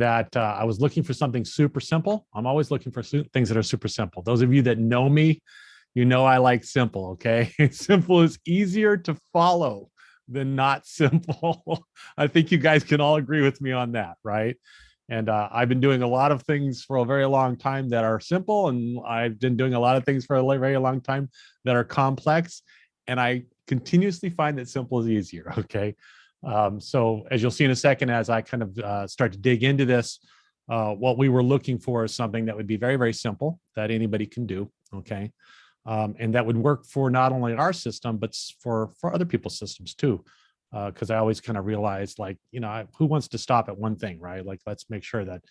and that I was looking for something super simple. I'm always looking for things that are super simple. Those of you that know me, you know I like simple, okay? Simple is easier to follow than not simple. I think you guys can all agree with me on that, right? And I've been doing a lot of things for a very long time that are simple, and I've been doing a lot of things for a very long time that are complex. And I continuously find that simple is easier, okay? So as you'll see in a second, as I kind of start to dig into this, what we were looking for is something that would be very, very simple that anybody can do, okay? And that would work for not only our system, but for other people's systems too. Because I always kind of realized, like, you know, who wants to stop at one thing, right? Like, let's make sure that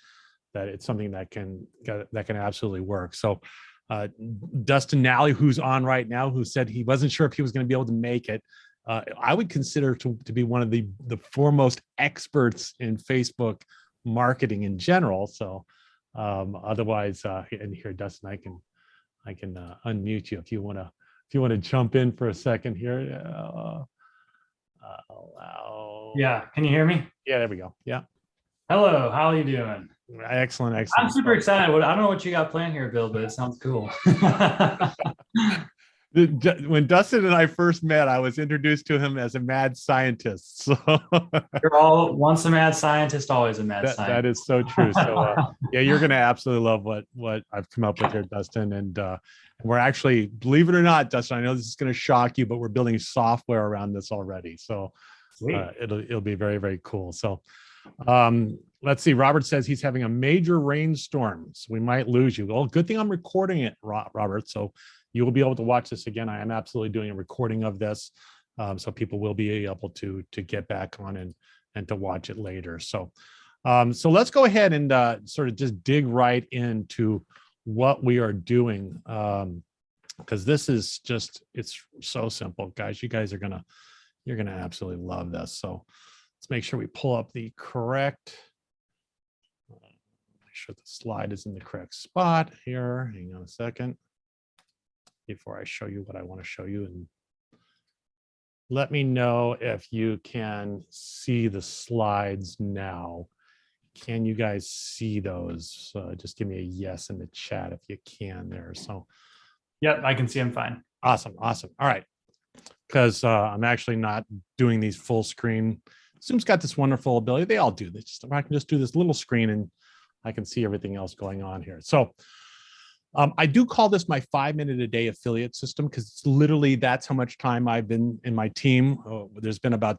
it's something that can absolutely work. So Dustin Nally, who's on right now, who said he wasn't sure if he was going to be able to make it, I would consider to be one of the foremost experts in Facebook marketing in general. So otherwise, and here, Dustin, I can unmute you if you want to jump in for a second here. Allow. Yeah, can you hear me? Yeah, there we go. Yeah. Hello, how are you doing? Excellent. I'm super excited. I don't know what you got planned here, Bill, but it sounds cool. When Dustin and I first met, I was introduced to him as a mad scientist. So you're all once a mad scientist, always a mad scientist. That is so true. So yeah, you're going to absolutely love what I've come up with here, Dustin. And we're actually, believe it or not, Dustin, I know this is going to shock you, but we're building software around this already. So it'll be very, very cool. So let's see. Robert says he's having a major rainstorm, so we might lose you. Well, good thing I'm recording it, Robert. So you will be able to watch this again. I am absolutely doing a recording of this, so people will be able to get back on and to watch it later. So so let's go ahead and sort of just dig right into what we are doing, because this is just, it's so simple, guys. You guys are you're gonna absolutely love this. So let's make sure we pull up the correct, make sure the slide is in the correct spot here. Hang on a second before I show you what I want to show you, and let me know if you can see the slides now. Can you guys see those? Just give me a yes in the chat if you can there. So yep, I can see them fine. Awesome. All right, because I'm actually not doing these full screen. Zoom's got this wonderful ability. They all do this. I can just do this little screen and I can see everything else going on here. So I do call this my 5-minute a day affiliate system, because it's literally, that's how much time I've been in my team. There's been about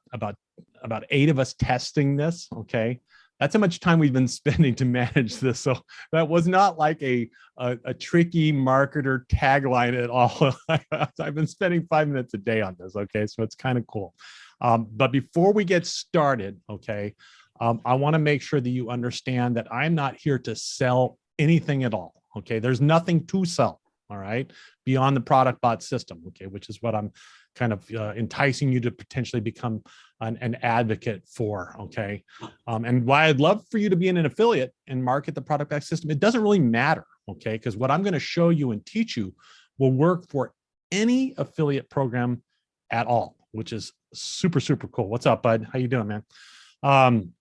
8 of us testing this. Okay. That's how much time we've been spending to manage this. So that was not like a tricky marketer tagline at all. I've been spending 5 minutes a day on this. Okay. So it's kind of cool. But before we get started, okay, I want to make sure that you understand that I'm not here to sell anything at all. Okay, there's nothing to sell, all right, beyond the ProductBot system, okay, which is what I'm kind of enticing you to potentially become an advocate for, okay? And why I'd love for you to be in an affiliate and market the ProductBot system, it doesn't really matter, okay? Because what I'm going to show you and teach you will work for any affiliate program at all, which is super, super cool. What's up, bud? How you doing, man?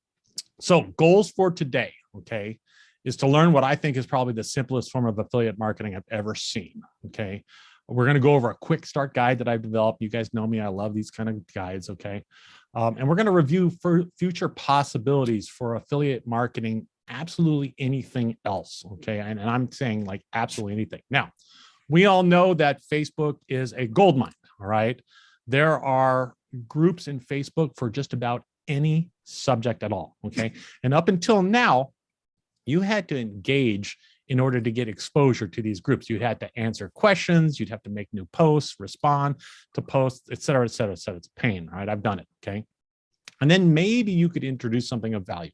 So goals for today, okay, is to learn what I think is probably the simplest form of affiliate marketing I've ever seen, okay? We're going to go over a quick start guide that I've developed. You guys know me. I love these kind of guides, okay? And we're going to review for future possibilities for affiliate marketing, absolutely anything else, okay? And I'm saying like absolutely anything. Now, we all know that Facebook is a goldmine, all right? There are groups in Facebook for just about any subject at all, okay? And up until now, you had to engage in order to get exposure to these groups. You had to answer questions, you'd have to make new posts, respond to posts, et cetera, et cetera, et cetera. It's a pain, right? I've done it, okay? And then maybe you could introduce something of value,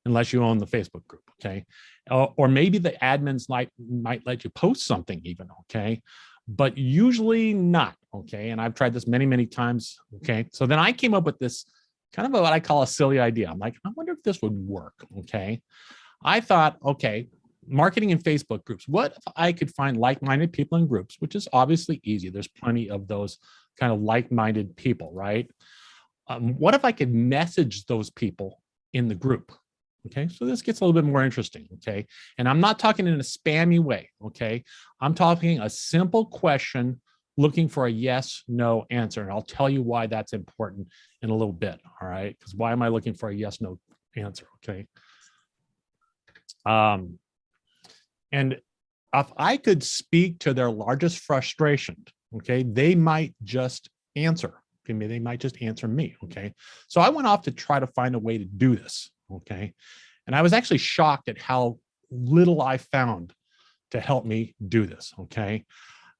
unless you own the Facebook group, okay? Or maybe the admins might let you post something even, okay? But usually not, okay? And I've tried this many, many times, okay? So then I came up with this kind of what I call a silly idea. I'm like, I wonder if this would work, okay? I thought, okay, marketing in Facebook groups. What if I could find like-minded people in groups, which is obviously easy. There's plenty of those kind of like-minded people, right? What if I could message those people in the group? Okay, so this gets a little bit more interesting. Okay, and I'm not talking in a spammy way. Okay, I'm talking a simple question looking for a yes, no answer. And I'll tell you why that's important in a little bit. All right, because why am I looking for a yes, no answer? Okay. And if I could speak to their largest frustration, okay, they might just answer. Okay, they might just answer me. Okay, so I went off to try to find a way to do this. Okay, and I was actually shocked at how little I found to help me do this. Okay,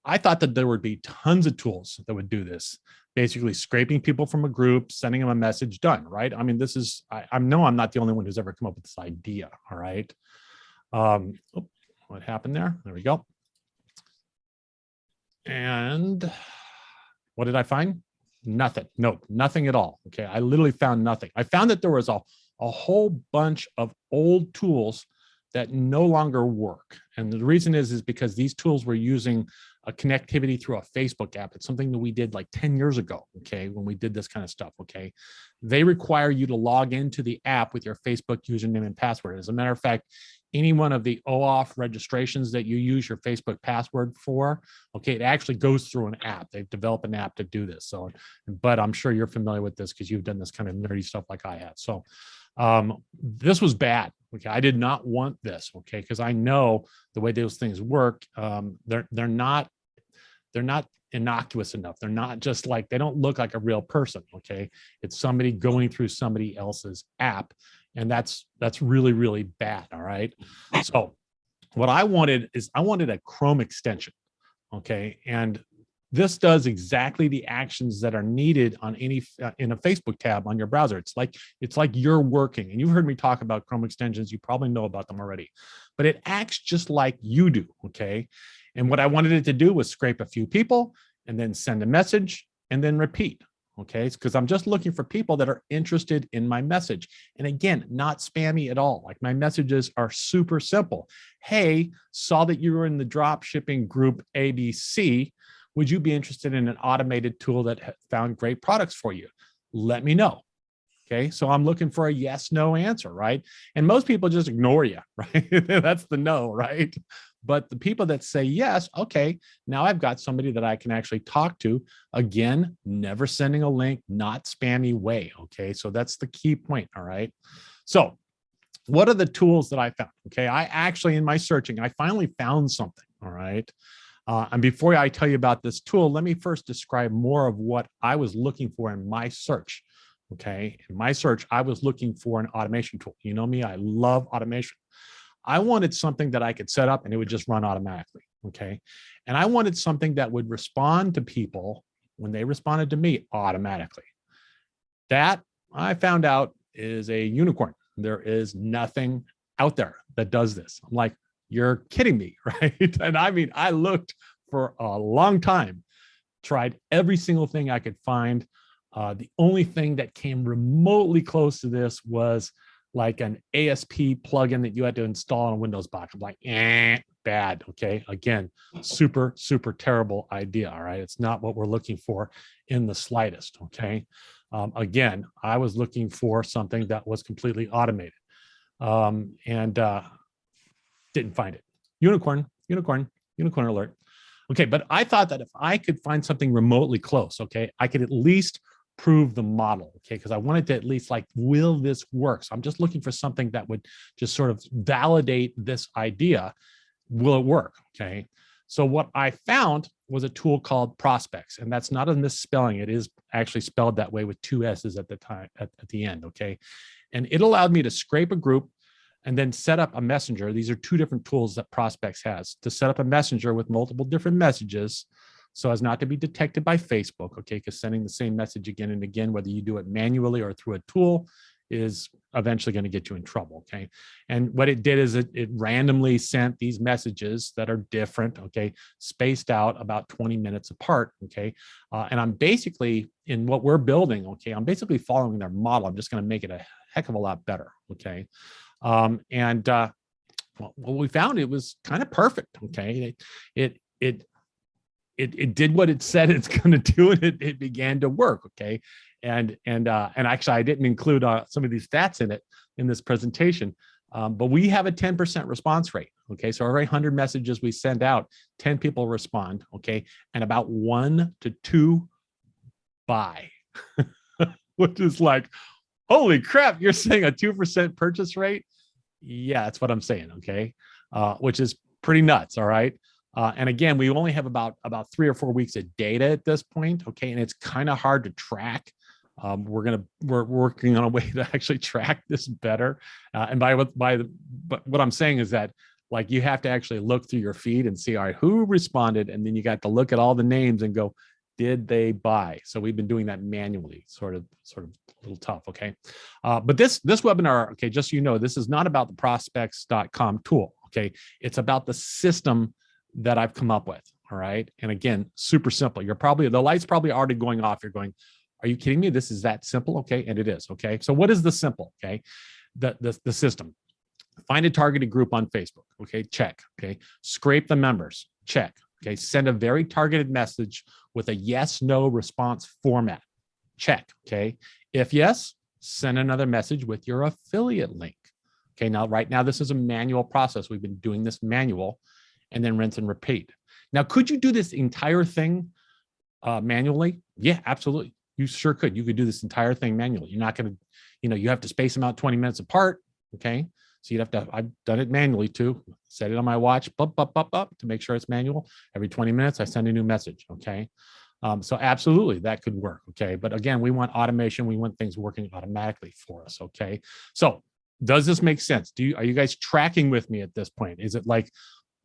I thought that there would be tons of tools that would do this. Basically, scraping people from a group, sending them a message, done. Right? I mean, this is I know I'm not the only one who's ever come up with this idea. All right. What happened there? There we go. And what did I find? Nothing. No, nothing at all. Okay, I literally found nothing. I found that there was a whole bunch of old tools that no longer work. And the reason is because these tools were using a connectivity through a Facebook app. It's something that we did like 10 years ago, okay, when we did this kind of stuff, okay? They require you to log into the app with your Facebook username and password. As a matter of fact, any one of the OAuth registrations that you use your Facebook password for, okay, it actually goes through an app. They've developed an app to do this. So, but I'm sure you're familiar with this because you've done this kind of nerdy stuff like I have. So this was bad. Okay, I did not want this. Okay, because I know the way those things work. They're not innocuous enough. They're not just like, they don't look like a real person. Okay, it's somebody going through somebody else's app, and that's really, really bad. All right. So what I wanted is I wanted a Chrome extension. Okay, and this does exactly the actions that are needed on any in a Facebook tab on your browser. It's like you're working, and you've heard me talk about Chrome extensions. You probably know about them already, but it acts just like you do. Okay, and what I wanted it to do was scrape a few people and then send a message and then repeat. Okay, because I'm just looking for people that are interested in my message, and again, not spammy at all. Like, my messages are super simple. Hey, saw that you were in the drop shipping group ABC. Would you be interested in an automated tool that found great products for you? Let me know. Okay, so I'm looking for a yes, no answer, right? And most people just ignore you, right? That's the no, right? But the people that say yes, okay, now I've got somebody that I can actually talk to. Again, never sending a link, not spammy way, okay? So that's the key point, all right? So what are the tools that I found? Okay, I actually, in my searching, I finally found something, all right? And before I tell you about this tool, let me first describe more of what I was looking for in my search. Okay, in my search, I was looking for an automation tool. You know me, I love automation. I wanted something that I could set up and it would just run automatically. Okay, and I wanted something that would respond to people when they responded to me automatically. That, I found out, is a unicorn. There is nothing out there that does this. I'm like, you're kidding me, right? And I mean, I looked for a long time, tried every single thing I could find. The only thing that came remotely close to this was like an ASP plugin that you had to install on a Windows box. I'm like, bad. Okay, again, super, super terrible idea. All right, it's not what we're looking for in the slightest. Okay, again, I was looking for something that was completely automated, and didn't find it. Unicorn, unicorn, unicorn alert. Okay, but I thought that if I could find something remotely close, okay, I could at least prove the model, okay, because I wanted to at least, like, will this work? So I'm just looking for something that would just sort of validate this idea. Will it work? Okay, so what I found was a tool called Prospects, and that's not a misspelling. It is actually spelled that way with two S's at the time at the end, okay, and it allowed me to scrape a group and then set up a messenger. These are two different tools that Prospects has to set up a messenger with multiple different messages so as not to be detected by Facebook, okay? Because sending the same message again and again, whether you do it manually or through a tool, is eventually going to get you in trouble, okay? And what it did is it randomly sent these messages that are different, okay, spaced out about 20 minutes apart, okay? And I'm basically, in what we're building, okay, I'm basically following their model. I'm just going to make it a heck of a lot better, okay? What we found, it was kind of perfect. Okay, it did what it said it's going to do, and it began to work. Okay, and actually, I didn't include some of these stats in it. in this presentation. But we have a 10% response rate. Okay, so every 100 messages we send out, 10 people respond. Okay, and about 1 to 2 buy, which is like, holy crap! You're saying a 2% purchase rate? Yeah, that's what I'm saying. Okay, which is pretty nuts. All right. And again, we only have about 3 or 4 weeks of data at this point. Okay, and it's kind of hard to track. We're working on a way to actually track this better. But what I'm saying is that, like, you have to actually look through your feed and see, all right, who responded, and then you got to look at all the names and go, did they buy? So we've been doing that manually, sort of a little tough. Okay, but this webinar, okay, just so you know, this is not about the prospects.com tool. Okay, it's about the system that I've come up with. All right, and again, super simple. The light's probably already going off. You're going, are you kidding me? This is that simple? Okay, and it is. Okay, so what is the simple? Okay, the system. Find a targeted group on Facebook. Okay, check. Okay, scrape the members. Check. Okay, send a very targeted message with a yes/no response format. Check. Okay, if yes, send another message with your affiliate link. Okay, now right now this is a manual process. We've been doing this manual, and then rinse and repeat. Now, could you do this entire thing manually? Yeah, absolutely. You sure could. You could do this entire thing manually. You're not going to, you have to space them out 20 minutes apart. Okay. So you'd have to, I've done it manually too. Set it on my watch, to make sure it's manual. Every 20 minutes, I send a new message. Okay. So absolutely that could work. Okay. But again, we want automation. We want things working automatically for us. Okay. So does this make sense? Are you guys tracking with me at this point? Is it like,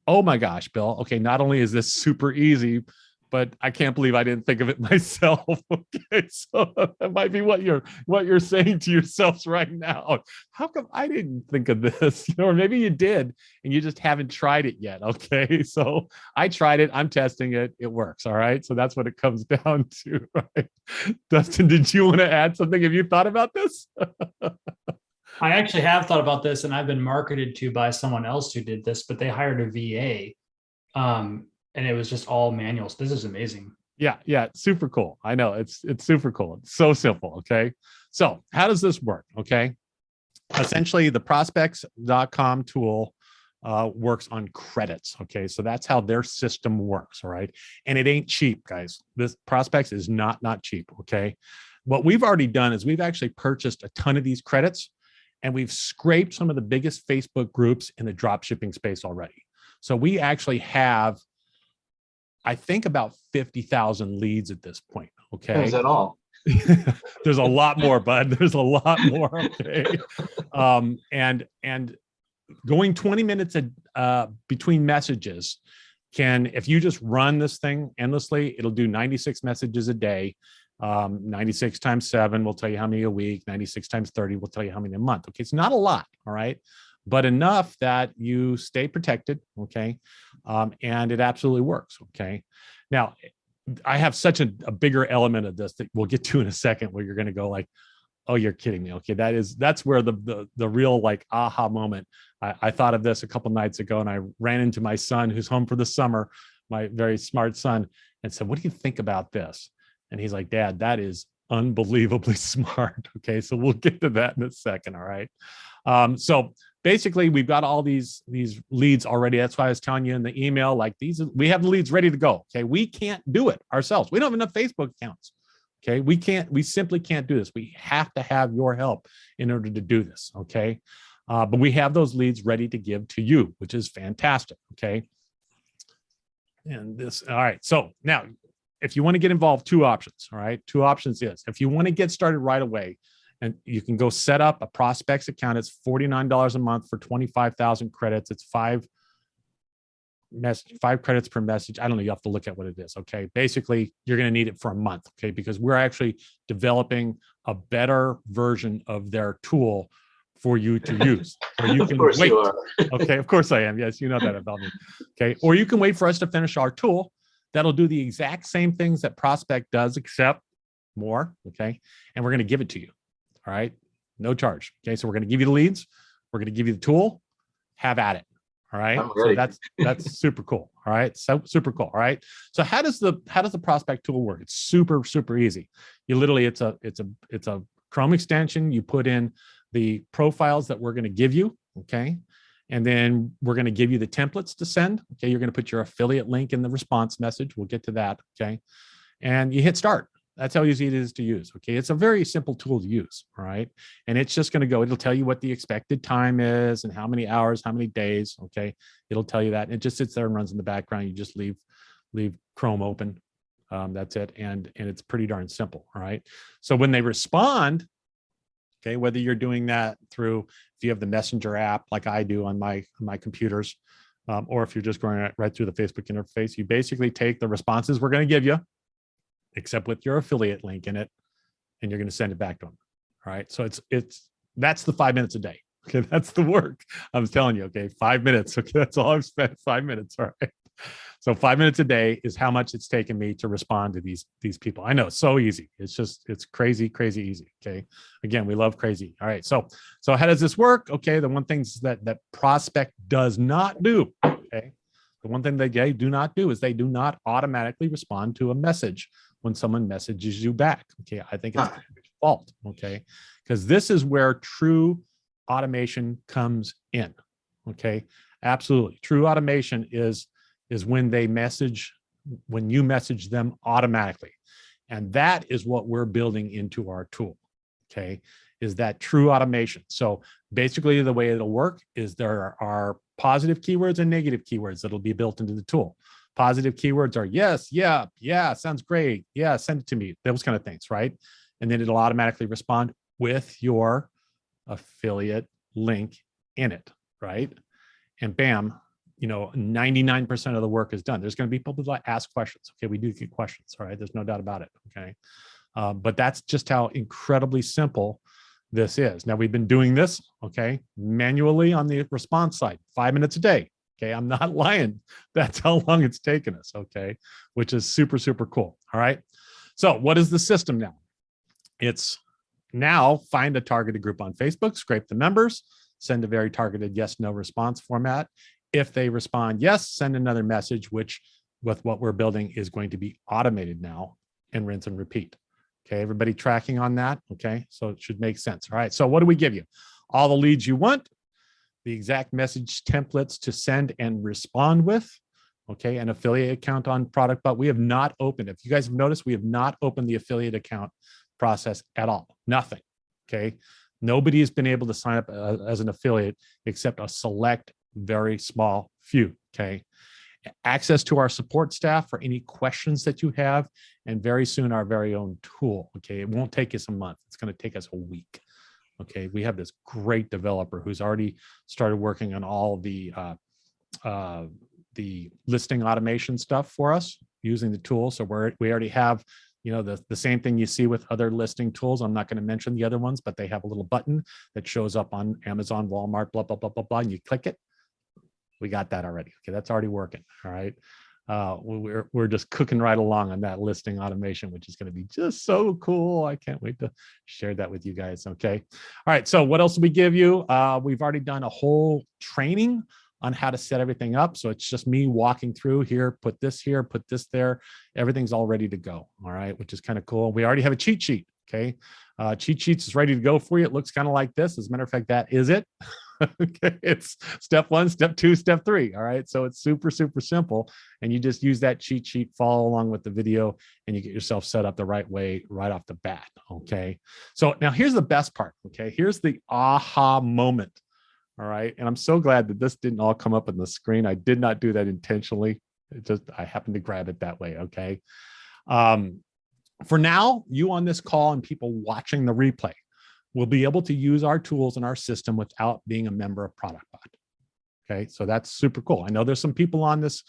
oh my gosh, Bill, okay, not only is this super easy, but I can't believe I didn't think of it myself. Okay, so that might be what you're saying to yourselves right now. How come I didn't think of this? Or maybe you did and you just haven't tried it yet. Okay, so I tried it. I'm testing it. It works. All right, so that's what it comes down to. Right, Dustin, did you want to add something? Have you thought about this? I actually have thought about this, and I've been marketed to by someone else who did this, but they hired a VA, and it was just all manual. So this is amazing. Yeah, super cool. I know it's super cool. It's so simple. Okay, so how does this work? Okay, essentially the prospects.com tool works on credits. Okay, so that's how their system works. All right, and it ain't cheap, guys. This Prospects is not cheap. Okay, what we've already done is we've actually purchased a ton of these credits, and we've scraped some of the biggest Facebook groups in the drop shipping space already. So we actually have, I think, about 50,000 leads at this point. Okay. Is that all? There's a lot more, bud. There's a lot more. Okay. And going 20 minutes between messages if you just run this thing endlessly, it'll do 96 messages a day. 96 times 7 will tell you how many a week. 96 times 30 will tell you how many a month. Okay, it's not a lot, all right, but enough that you stay protected. Okay, and it absolutely works. Okay, now I have such a bigger element of this that we'll get to in a second, where you're going to go like, oh, you're kidding me. Okay, that's where the real like aha moment. I thought of this a couple nights ago, and I ran into my son who's home for the summer, my very smart son, and said, what do you think about this? And he's like, Dad, that is unbelievably smart. Okay, so we'll get to that in a second. All right. So basically, we've got all these leads already. That's why I was telling you in the email, like we have the leads ready to go. Okay, we can't do it ourselves. We don't have enough Facebook accounts. Okay, we simply can't do this. We have to have your help in order to do this. Okay, but we have those leads ready to give to you, which is fantastic. Okay, and all right. So now, if you want to get involved, two options. All right, two options is if you want to get started right away, and you can go set up a prospects account. It's $49 a month for 25,000 credits. It's five credits per message. I don't know. You have to look at what it is. Okay. Basically, you're going to need it for a month. Okay. Because we're actually developing a better version of their tool for you to use. Or you can wait. You are. Okay. Of course I am. Yes. You know that about me. Okay. Or you can wait for us to finish our tool. That'll do the exact same things that Prospect does, except more. Okay. And we're going to give it to you. All right. No charge. Okay. So we're going to give you the leads. We're going to give you the tool. Have at it. All right. So that's super cool. All right. So super cool. All right. So how does the Prospect tool work? It's super easy. You literally, it's a Chrome extension. You put in the profiles that we're going to give you. Okay. And then we're going to give you the templates to send. Okay. You're going to put your affiliate link in the response message. We'll get to that. Okay. And you hit start. That's how easy it is to use. Okay. It's a very simple tool to use. All right. And it's just going to go, it'll tell you what the expected time is and how many hours, how many days. Okay. It'll tell you that. And it just sits there and runs in the background. You just leave Chrome open. That's it. And it's pretty darn simple. All right. So when they respond, okay, whether you're doing that through, if you have the Messenger app like I do on my computers, or if you're just going right through the Facebook interface, you basically take the responses we're going to give you, except with your affiliate link in it, and you're going to send it back to them. All right. So that's the 5 minutes a day. Okay. That's the work. I'm telling you. Okay. 5 minutes. Okay. That's all I've spent. 5 minutes. All right. So 5 minutes a day is how much it's taken me to respond to these people. I know, so easy. It's crazy, crazy easy. Okay. Again, we love crazy. All right. So how does this work? Okay. The one thing that prospect does not do. Okay. The one thing they do not do is they do not automatically respond to a message when someone messages you back. Okay. I think it's fault. Okay. Because this is where true automation comes in. Okay. Absolutely. True automation is when when you message them automatically. And that is what we're building into our tool. Okay. Is that true automation. So basically the way it'll work is there are positive keywords and negative keywords that'll be built into the tool. Positive keywords are yes, yeah, sounds great. Yeah, send it to me. Those kind of things, right? And then it'll automatically respond with your affiliate link in it, right? And bam, 99% of the work is done. There's going to be people that ask questions. Okay, we do get questions. All right, there's no doubt about it. Okay, but that's just how incredibly simple this is. Now we've been doing this, okay, manually on the response side, 5 minutes a day. Okay, I'm not lying. That's how long it's taken us. Okay, which is super, super cool. All right. So what is the system now? It's now find a targeted group on Facebook, scrape the members, send a very targeted yes, no response format. If they respond yes, send another message, which with what we're building is going to be automated now, and rinse and repeat. Okay, everybody tracking on that? Okay, so it should make sense. All right, so what do we give you? All the leads you want, the exact message templates to send and respond with, okay, an affiliate account on ProductBot. We have not opened, if you guys have noticed, we have not opened the affiliate account process at all, nothing, okay? Nobody has been able to sign up as an affiliate except a select, very small few, okay? Access to our support staff for any questions that you have, and very soon our very own tool, okay? It won't take us a month. It's going to take us a week, okay? We have this great developer who's already started working on all the listing automation stuff for us using the tool. So we already have, the same thing you see with other listing tools. I'm not going to mention the other ones, but they have a little button that shows up on Amazon, Walmart, blah, blah, blah, blah, blah, and you click it. We got that already. Okay, that's already working. All right. We're just cooking right along on that listing automation, which is going to be just so cool. I can't wait to share that with you guys. Okay. All right. So what else do we give you? We've already done a whole training on how to set everything up. So it's just me walking through here, put this here, put this there. Everything's all ready to go. All right. Which is kind of cool. We already have a cheat sheet. Okay. Cheat sheets is ready to go for you. It looks kind of like this. As a matter of fact, that is it. Okay, it's step 1, step 2, step 3. All right, so it's super, super simple, and you just use that cheat sheet, follow along with the video, and you get yourself set up the right way right off the bat. Okay, so now here's the best part. Okay, here's the aha moment. All right, and I'm so glad that this didn't all come up on the screen. I did not do that intentionally. I happened to grab it that way. Okay, for now, you on this call and people watching the replay will be able to use our tools in our system without being a member of ProductBot. Okay, so that's super cool. I know there's some people on this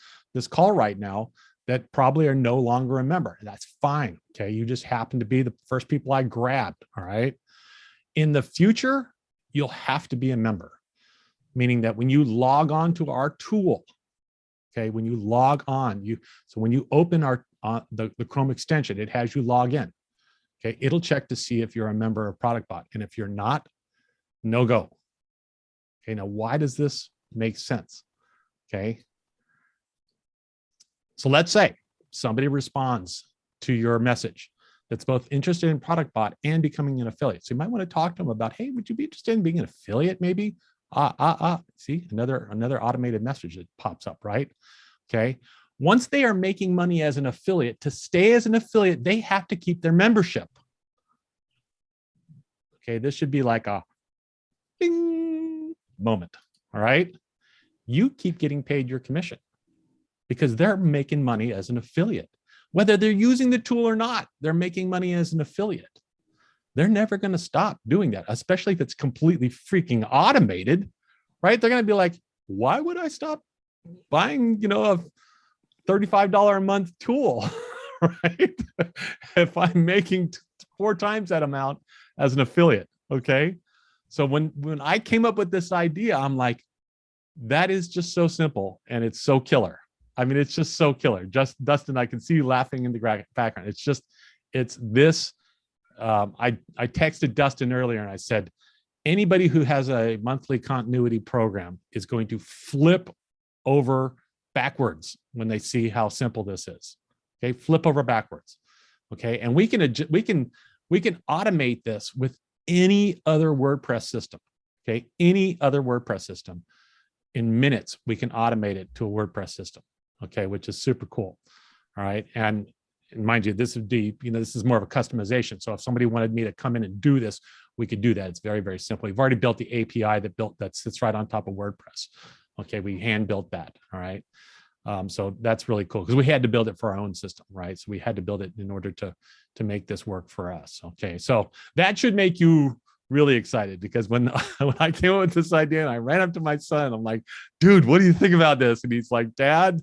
call right now that probably are no longer a member. That's fine. Okay, you just happen to be the first people I grabbed. All right. In the future, you'll have to be a member, meaning that when you log on to our tool, okay, when you log on, so when you open the Chrome extension, it has you log in. Okay, it'll check to see if you're a member of ProductBot, and if you're not, no go. Okay, now why does this make sense? Okay, so let's say somebody responds to your message that's both interested in ProductBot and becoming an affiliate. So you might want to talk to them about, hey, would you be interested in being an affiliate maybe? See, another automated message that pops up, right? Okay. Once they are making money as an affiliate, to stay as an affiliate, they have to keep their membership. Okay, this should be like a ding moment, all right? You keep getting paid your commission because they're making money as an affiliate. Whether they're using the tool or not, they're making money as an affiliate. They're never going to stop doing that, especially if it's completely freaking automated, right? They're going to be like, why would I stop buying, a $35 a month tool, right? If I'm making 4 times that amount as an affiliate, okay? So when I came up with this idea, I'm like, that is just so simple and it's so killer. I mean, it's just so killer. Just Dustin, I can see you laughing in the background. It's this. I texted Dustin earlier and I said, anybody who has a monthly continuity program is going to flip over backwards when they see how simple this is. Okay, flip over backwards. Okay, and we can automate this with any other WordPress system. Okay, any other WordPress system. In minutes, we can automate it to a WordPress system. Okay, which is super cool. All right, and mind you, this would be, this is more of a customization. So if somebody wanted me to come in and do this, we could do that. It's very, very simple. We've already built the API that sits right on top of WordPress. Okay, we hand built that. All right. So that's really cool because we had to build it for our own system, right? So we had to build it in order to make this work for us. Okay, so that should make you really excited because when I came up with this idea and I ran up to my son, I'm like, dude, what do you think about this? And he's like, Dad,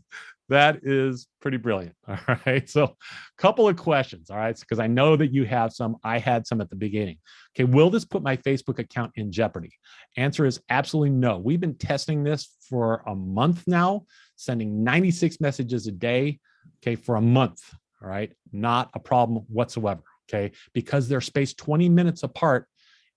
that is pretty brilliant. All right. So a couple of questions. All right. Because I know that you have some, I had some at the beginning. Okay. Will this put my Facebook account in jeopardy? Answer is absolutely no. We've been testing this for a month now, sending 96 messages a day. Okay. For a month. All right. Not a problem whatsoever. Okay. Because they're spaced 20 minutes apart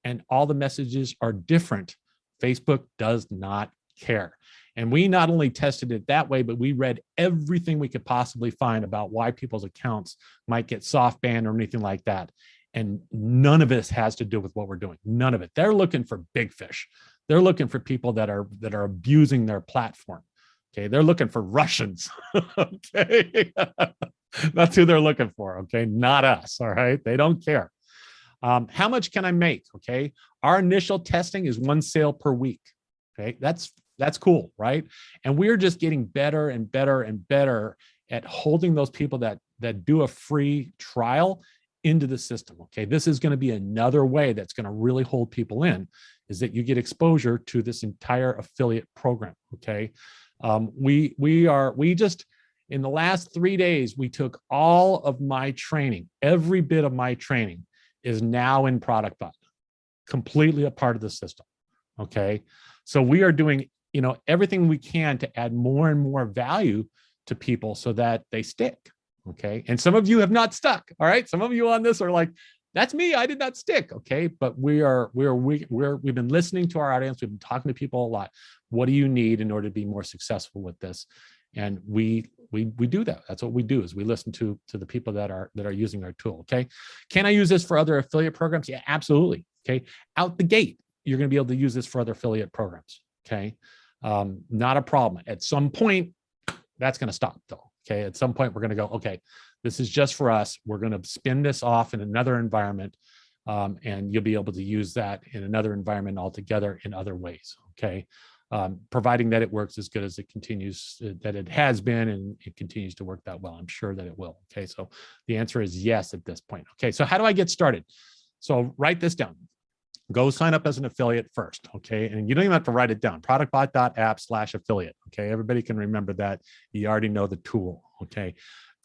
and all the messages are different. Facebook does not care. And we not only tested it that way, but we read everything we could possibly find about why people's accounts might get soft banned or anything like that. And none of this has to do with what we're doing. None of it. They're looking for big fish. They're looking for people that are abusing their platform. Okay. They're looking for Russians. Okay. That's who they're looking for. Okay. Not us. All right. They don't care. How much can I make? Okay. Our initial testing is 1 sale per week. Okay. That's cool, right? And we're just getting better and better and better at holding those people that do a free trial into the system. Okay, this is going to be another way that's going to really hold people in, is that you get exposure to this entire affiliate program. Okay, we just in the last 3 days we took all of my training, every bit of my training is now in ProductBot, completely a part of the system. Okay, so we are doing everything we can to add more and more value to people so that they stick. Okay. And some of you have not stuck. All right. Some of you on this are like, that's me. I did not stick. Okay. But we've been listening to our audience. We've been talking to people a lot. What do you need in order to be more successful with this? And we do that. That's what we do, is we listen to the people that are using our tool. Okay. Can I use this for other affiliate programs? Yeah, absolutely. Okay. Out the gate, you're going to be able to use this for other affiliate programs. Okay. Not a problem. At some point, that's going to stop though. Okay. At some point, we're going to go, okay, this is just for us. We're going to spin this off in another environment. And you'll be able to use that in another environment altogether in other ways. Okay. Providing that it works as good as it continues, that it has been, and it continues to work that well. I'm sure that it will. Okay. So the answer is yes at this point. Okay. So how do I get started? So write this down. Go sign up as an affiliate first, okay? And you don't even have to write it down. ProductBot.app/affiliate, okay? Everybody can remember that. You already know the tool, okay?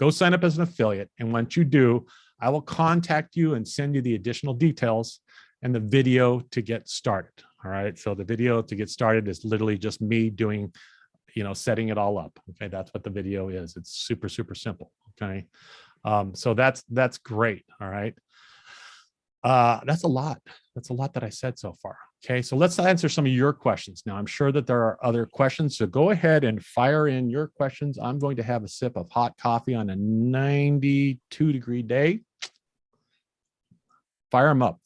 Go sign up as an affiliate, and once you do, I will contact you and send you the additional details and the video to get started, all right? So the video to get started is literally just me doing, setting it all up, okay? That's what the video is. It's super, super simple, okay? So that's great, all right? That's a lot. That's a lot that I said so far. Okay, so let's answer some of your questions. Now, I'm sure that there are other questions, so go ahead and fire in your questions. I'm going to have a sip of hot coffee on a 92-degree day. fire them up.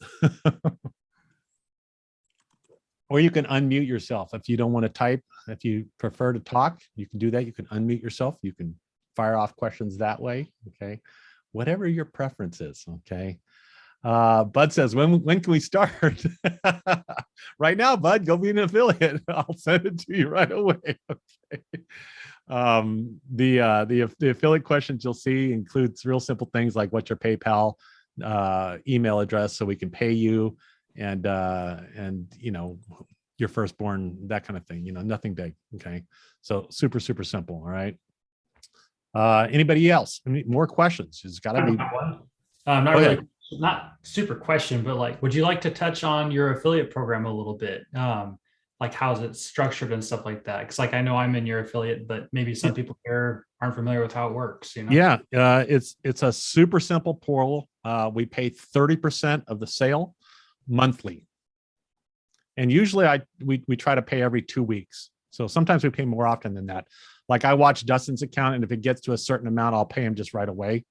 Or you can unmute yourself if you don't want to type. If you prefer to talk, you can do that. You can unmute yourself. You can fire off questions that way. Okay. Whatever your preference is. Okay. Bud says, when can we start? Right now, Bud, go be an affiliate. I'll send it to you right away. Okay. The affiliate questions you'll see includes real simple things like what's your PayPal email address so we can pay you, and you know, your firstborn, that kind of thing, you know, nothing big. Okay. So super simple. All right. Anybody else? I mean, more questions? It's got to be. Not really, not super question, but like, would you like to touch on your affiliate program a little bit? Like, how's it structured and stuff like that? Because like, I know I'm in your affiliate, but maybe some people here aren't familiar with how it works, you know? Yeah, it's a super simple portal. We pay 30% of the sale monthly. And usually we try to pay every 2 weeks. So sometimes we pay more often than that. Like, I watch Dustin's account, and if it gets to a certain amount, I'll pay him just right away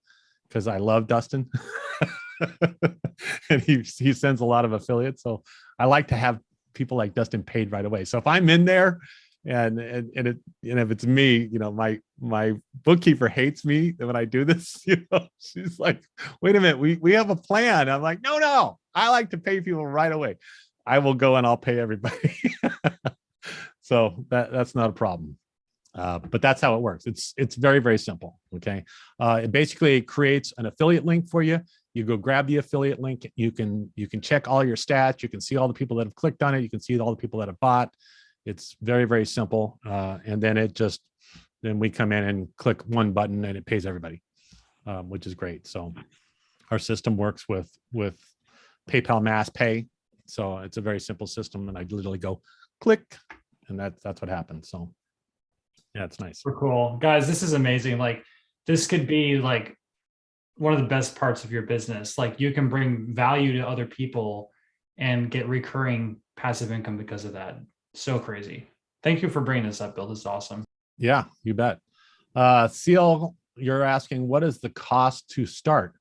because I love Dustin. And he sends a lot of affiliates. So I like to have people like Dustin paid right away. So if I'm in there and if it's me, you know, my bookkeeper hates me when I do this, you know, she's like, wait a minute, we have a plan. I'm like, no, I like to pay people right away. I will go and I'll pay everybody. So that's not a problem. But that's how it works. It's very simple. Okay. It basically creates an affiliate link for you. You go grab the affiliate link. You can check all your stats. You can see all the people that have clicked on it. You can see all the people that have bought. It's very simple. And then then we come in and click one button and it pays everybody, which is great. So our system works with PayPal Mass Pay. So it's a very simple system. And I literally go click, and that's what happens. So yeah, it's nice. Super cool. Guys, this is amazing. Like, this could be like one of the best parts of your business. Like, you can bring value to other people and get recurring passive income because of that. So crazy. Thank you for bringing this up, Bill. This is awesome. Yeah, you bet. Seal, you're asking, what is the cost to start?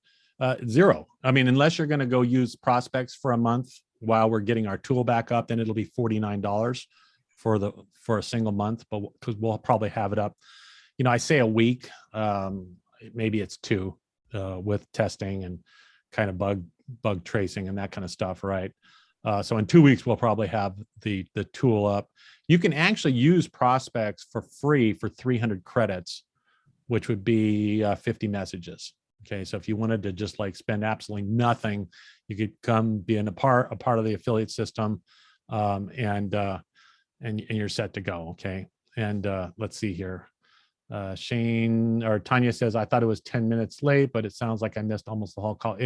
Zero. I mean, unless you're going to go use prospects for a month while we're getting our tool back up, then it'll be $49 for a single month, but because we'll probably have it up, you know, I say a week, maybe it's 2, with testing and kind of bug tracing and that kind of stuff, right? So in 2 weeks, we'll probably have the tool up. You can actually use prospects for free for 300 credits, which would be 50 messages. Okay, so if you wanted to just like spend absolutely nothing, you could come be a part of the affiliate system, and you're set to go. Okay, and let's see here. Shane or Tanya says, I thought it was 10 minutes late, but it sounds like I missed almost the whole call.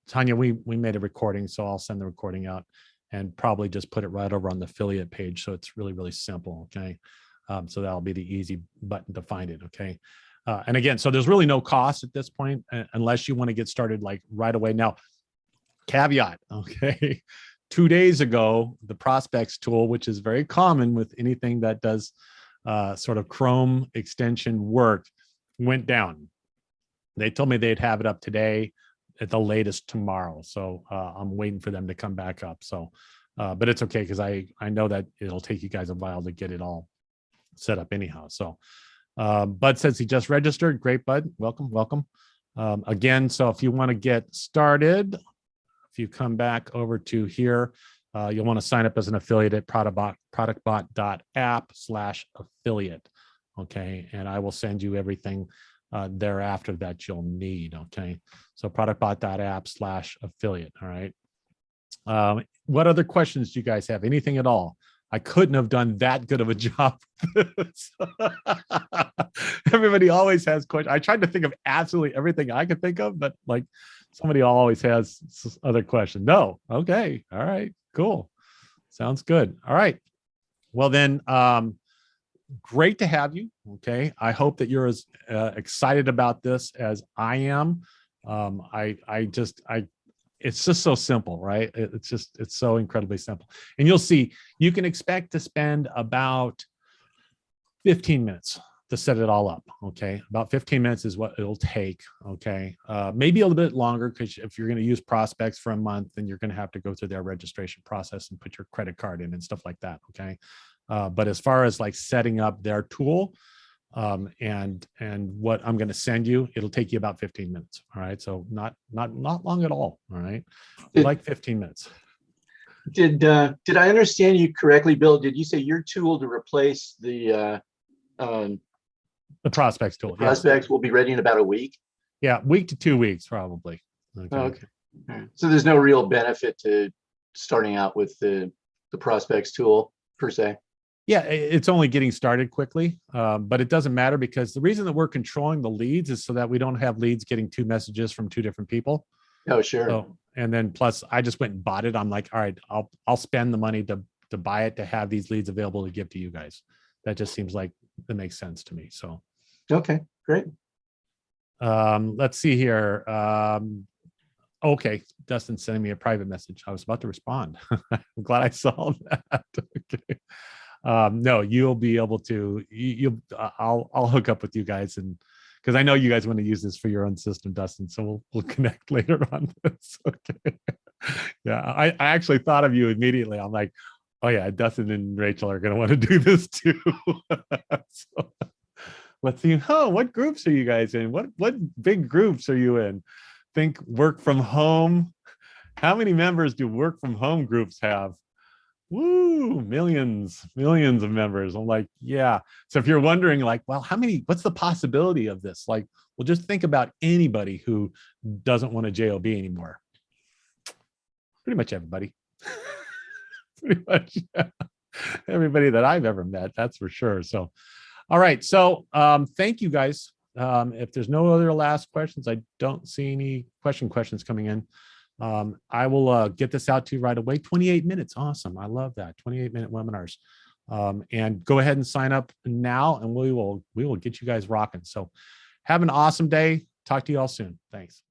Tanya, we made a recording, so I'll send the recording out and probably just put it right over on the affiliate page. So it's really simple. Okay. So that'll be the easy button to find it. Okay. And again, so there's really no cost at this point, unless you want to get started like right away. Now, caveat. Okay. 2 days ago, the prospects tool, which is very common with anything that does sort of Chrome extension work, went down. They told me they'd have it up today, at the latest tomorrow. So I'm waiting for them to come back up. So, but it's okay, because I know that it'll take you guys a while to get it all set up anyhow. So Bud says he just registered. Great, Bud. Welcome. Again, so if you want to get started, if you come back over to here, you'll want to sign up as an affiliate at productbot.app/affiliate. Okay. And I will send you everything thereafter that you'll need. Okay. So productbot.app/affiliate. All right. What other questions do you guys have? Anything at all? I couldn't have done that good of a job. Everybody always has questions. I tried to think of absolutely everything I could think of, but like somebody always has other questions. No. Okay. All right. Cool. Sounds good. All right. Well then, great to have you. Okay. I hope that you're as excited about this as I am. It's just so simple, right? It's so incredibly simple. And you'll see, you can expect to spend about 15 minutes to set it all up. Okay. About 15 minutes is what it'll take. Okay. Maybe a little bit longer, because if you're going to use prospects for a month, then you're going to have to go through their registration process and put your credit card in and stuff like that. Okay. But as far as like setting up their tool, and what I'm going to send you, it'll take you about 15 minutes. All right. So not long at all. All right. Like 15 minutes. Did I understand you correctly, Bill? Did you say your tool to replace the prospects tool? prospects yes. will be ready in about a week? Yeah, week to 2 weeks probably. Okay. Okay. All right. So there's no real benefit to starting out with the prospects tool per se. Yeah, it's only getting started quickly, but it doesn't matter, because the reason that we're controlling the leads is so that we don't have leads getting 2 messages from 2 different people. Oh, sure. So, and then plus I just went and bought it. I'm like, all right, I'll spend the money to buy it, to have these leads available to give to you guys. That just seems like that makes sense to me. So, Okay, great. let's see here. Okay, Dustin's sending me a private message. I was about to respond. I'm glad I saw that. Okay. No, you'll be able to. I'll hook up with you guys, and because I know you guys want to use this for your own system, Dustin. So we'll connect later on this. Okay. Yeah, I actually thought of you immediately. I'm like, oh yeah, Dustin and Rachel are going to want to do this too. So, let's see. Oh, what groups are you guys in? What big groups are you in? Think work from home. How many members do work from home groups have? Woo, millions of members. I'm like, yeah. So if you're wondering like, well, what's the possibility of this? Like, well, just think about anybody who doesn't want a JOB anymore. Pretty much everybody. Pretty much everybody that I've ever met, that's for sure. So, all right. So thank you guys. If there's no other last questions, I don't see any questions coming in. I will get this out to you right away. 28 minutes. Awesome. I love that. 28-minute webinars. And go ahead and sign up now, and we will get you guys rocking. So have an awesome day. Talk to you all soon. Thanks.